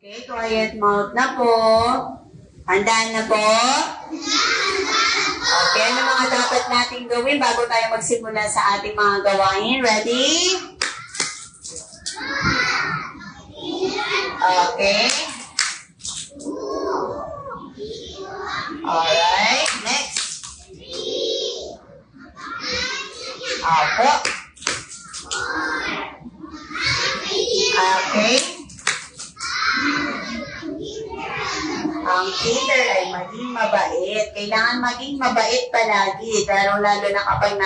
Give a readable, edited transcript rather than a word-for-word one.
Okay, quiet mouth na po. Handaan na po? Okay, ano mga dapat natin gawin bago tayo magsimula sa ating mga gawain? Ready? Okay. Alright, next. Apo. Okay. Ang Peter ay maging mabait. Kailangan maging mabait palagi. Lalo na kapag